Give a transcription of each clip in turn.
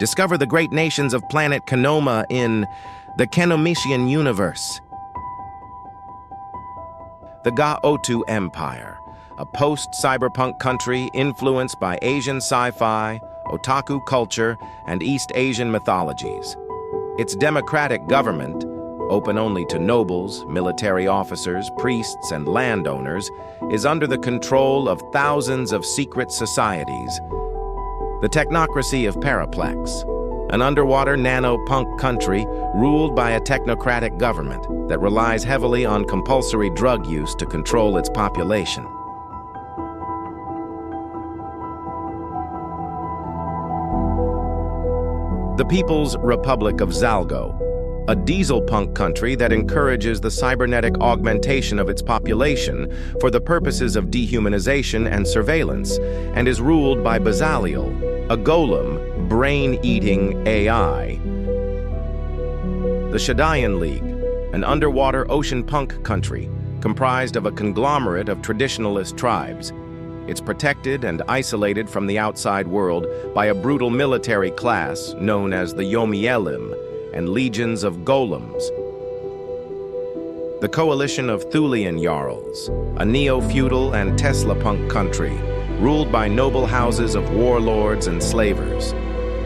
Discover the great nations of planet Kenoma in the Kenomitian Universe. The Ga-Otu Empire, a post-cyberpunk country influenced by Asian sci-fi, otaku culture, and East Asian mythologies. Its democratic government, open only to nobles, military officers, priests, and landowners, is under the control of thousands of secret societies. The technocracy of Paraplex, an underwater nano-punk country ruled by a technocratic government that relies heavily on compulsory drug use to control its population. The People's Republic of Zalgo, a diesel-punk country that encourages the cybernetic augmentation of its population for the purposes of dehumanization and surveillance, and is ruled by bestial, a golem, brain-eating AI. The Shadayan League, an underwater ocean punk country comprised of a conglomerate of traditionalist tribes. It's protected and isolated from the outside world by a brutal military class known as the Yomielim and legions of golems. The coalition of Thulian Jarls, a neo-feudal and Tesla-punk country ruled by noble houses of warlords and slavers.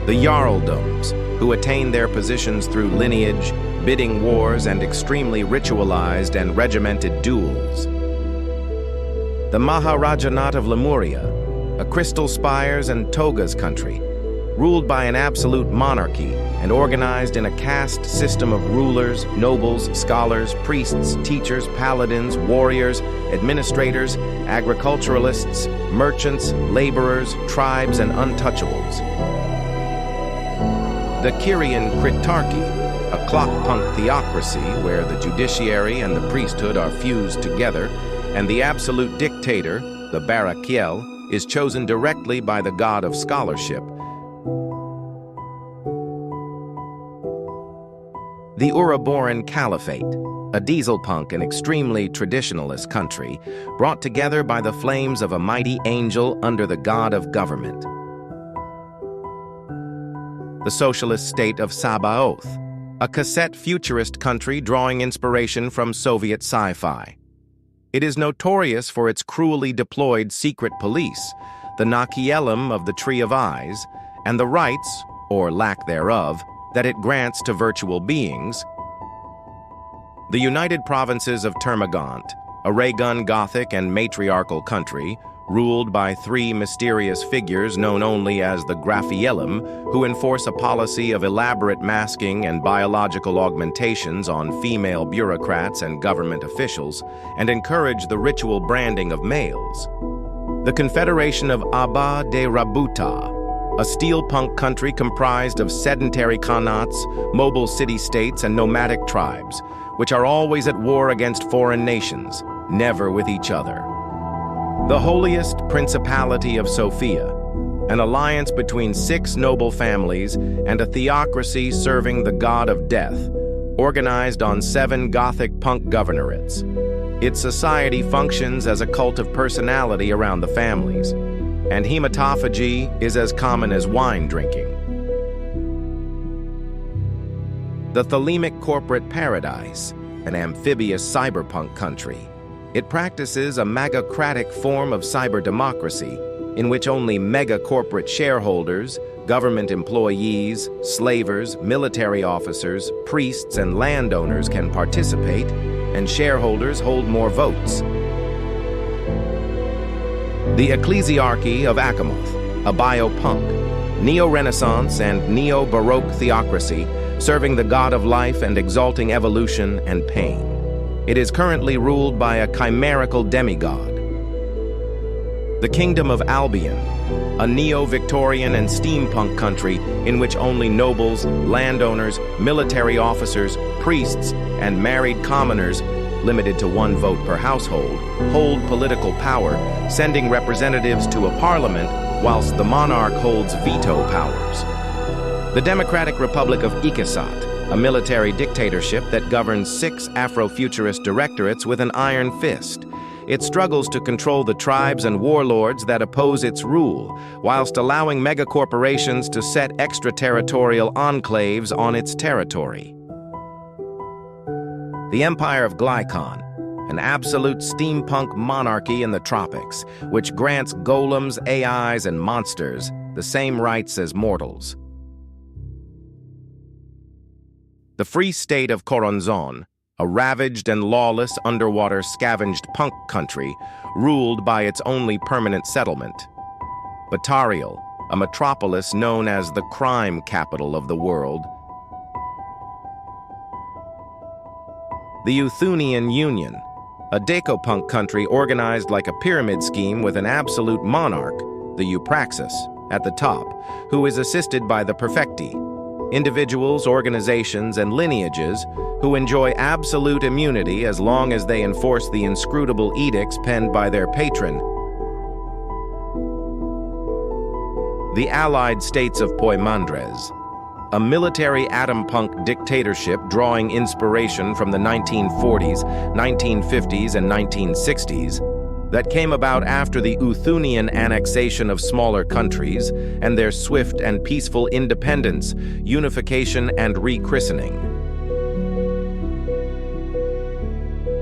The Jarldoms, who attain their positions through lineage, bidding wars, and extremely ritualized and regimented duels. The Maharajanat of Lemuria, a crystal spires and togas country, ruled by an absolute monarchy and organized in a caste system of rulers, nobles, scholars, priests, teachers, paladins, warriors, administrators, agriculturalists, merchants, laborers, tribes, and untouchables. The Kyrian Kritarchy, a clock-punk theocracy where the judiciary and the priesthood are fused together, and the absolute dictator, the Barakiel, is chosen directly by the god of scholarship. The Ouroboran Caliphate, a diesel-punk and extremely traditionalist country, brought together by the flames of a mighty angel under the god of government. The socialist state of Sabaoth, a cassette futurist country drawing inspiration from Soviet sci-fi. It is notorious for its cruelly deployed secret police, the Nakielim of the Tree of Eyes, and the rights, or lack thereof, that it grants to virtual beings. The United Provinces of Termagant, a ray-gun Gothic and matriarchal country, ruled by three mysterious figures known only as the Graphielim, who enforce a policy of elaborate masking and biological augmentations on female bureaucrats and government officials, and encourage the ritual branding of males. The Confederation of Abba de Rabuta, a steel-punk country comprised of sedentary khanats, mobile city-states, and nomadic tribes, which are always at war against foreign nations, never with each other. The holiest principality of Sophia, an alliance between 6 noble families and a theocracy serving the god of death, organized on 7 Gothic punk governorates. Its society functions as a cult of personality around the families, and hematophagy is as common as wine drinking. The Thelemic Corporate Paradise, an amphibious cyberpunk country. It practices a megacratic form of cyber democracy in which only mega-corporate shareholders, government employees, slavers, military officers, priests, and landowners can participate, and shareholders hold more votes. The Ecclesiarchy of Achamoth, a biopunk, neo-Renaissance and neo-Baroque theocracy serving the god of life and exalting evolution and pain. It is currently ruled by a chimerical demigod. The Kingdom of Albion, a neo-Victorian and steampunk country in which only nobles, landowners, military officers, priests, and married commoners, limited to 1 vote per household, hold political power, sending representatives to a parliament whilst the monarch holds veto powers. The Democratic Republic of Ikesat, a military dictatorship that governs 6 Afrofuturist directorates with an iron fist. It struggles to control the tribes and warlords that oppose its rule, whilst allowing megacorporations to set extraterritorial enclaves on its territory. The Empire of Glykon, an absolute steampunk monarchy in the tropics, which grants golems, AIs, and monsters the same rights as mortals. The Free State of Coronzon, a ravaged and lawless underwater scavenged punk country ruled by its only permanent settlement. Batarial, a metropolis known as the crime capital of the world. The Euthunian Union, a decopunk country organized like a pyramid scheme with an absolute monarch, the Eupraxis, at the top, who is assisted by the Perfecti, individuals, organizations, and lineages who enjoy absolute immunity as long as they enforce the inscrutable edicts penned by their patron. The Allied States of Poimandres, a military atom-punk dictatorship drawing inspiration from the 1940s, 1950s, and 1960s, that came about after the Euthunian annexation of smaller countries and their swift and peaceful independence, unification, and rechristening.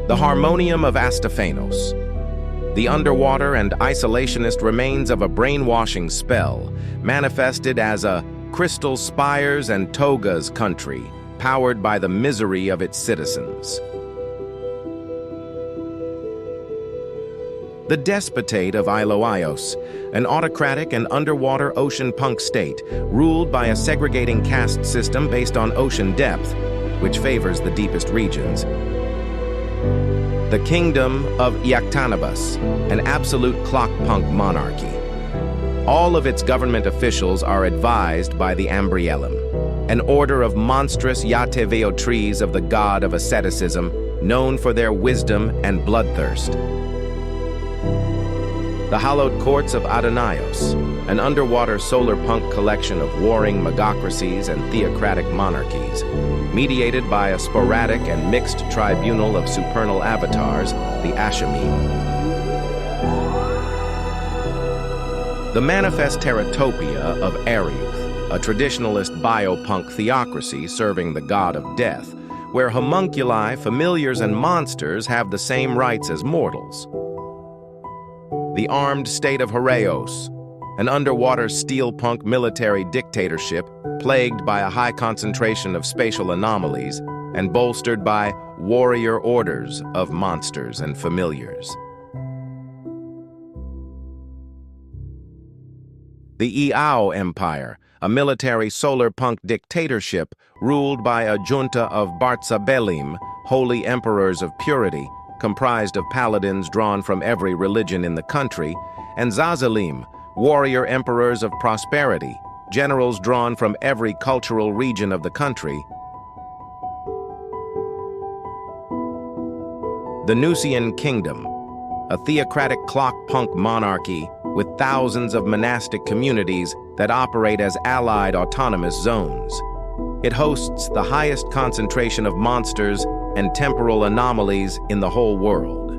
The Harmonium of Astaphanos, the underwater and isolationist remains of a brainwashing spell, manifested as a crystal spires and togas country, powered by the misery of its citizens. The Despotate of Iloios, an autocratic and underwater ocean punk state ruled by a segregating caste system based on ocean depth, which favors the deepest regions. The Kingdom of Iactanabus, an absolute clock-punk monarchy. All of its government officials are advised by the Ambriellum, an order of monstrous Yateveo trees of the god of asceticism, known for their wisdom and bloodthirst. The Hallowed Courts of Adonaios, an underwater solar punk collection of warring megocracies and theocratic monarchies, mediated by a sporadic and mixed tribunal of supernal avatars, the Ashamim. The Manifest Teratopia of Ariuth, a traditionalist biopunk theocracy serving the god of death, where homunculi, familiars, and monsters have the same rights as mortals. The Armed State of Horeos, an underwater steelpunk military dictatorship plagued by a high concentration of spatial anomalies and bolstered by warrior orders of monsters and familiars. The Iao Empire, a military solar punk dictatorship ruled by a junta of Bartzabelim, holy emperors of purity, comprised of paladins drawn from every religion in the country, and Zazalim, warrior emperors of prosperity, generals drawn from every cultural region of the country. The Nusian Kingdom, a theocratic clock-punk monarchy with thousands of monastic communities that operate as allied autonomous zones. It hosts the highest concentration of monsters and temporal anomalies in the whole world.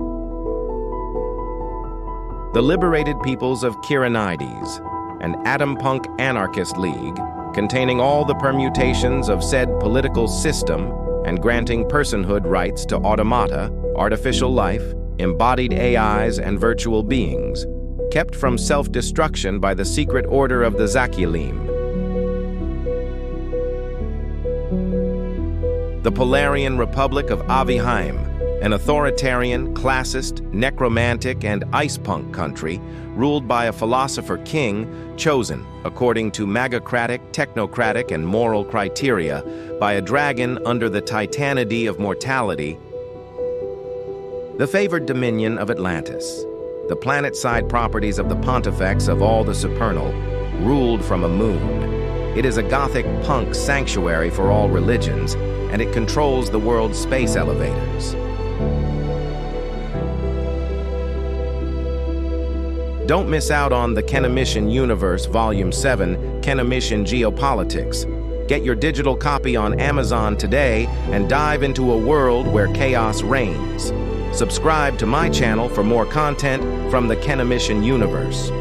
The Liberated Peoples of Kyranides, an atom-punk anarchist league containing all the permutations of said political system and granting personhood rights to automata, artificial life, embodied AIs, and virtual beings, kept from self-destruction by the secret order of the Zakilim. The Polarian Republic of Aviheim, an authoritarian, classist, necromantic, and ice-punk country ruled by a philosopher king chosen, according to magocratic, technocratic, and moral criteria, by a dragon under the titanidy of mortality. The favored dominion of Atlantis, the planet-side properties of the pontifex of all the supernal, ruled from a moon. It is a gothic punk sanctuary for all religions, and it controls the world's space elevators. Don't miss out on the Kenomitian Universe Volume 7, Kenomitian Geopolitics. Get your digital copy on Amazon today and dive into a world where chaos reigns. Subscribe to my channel for more content from the Kenomitian Universe.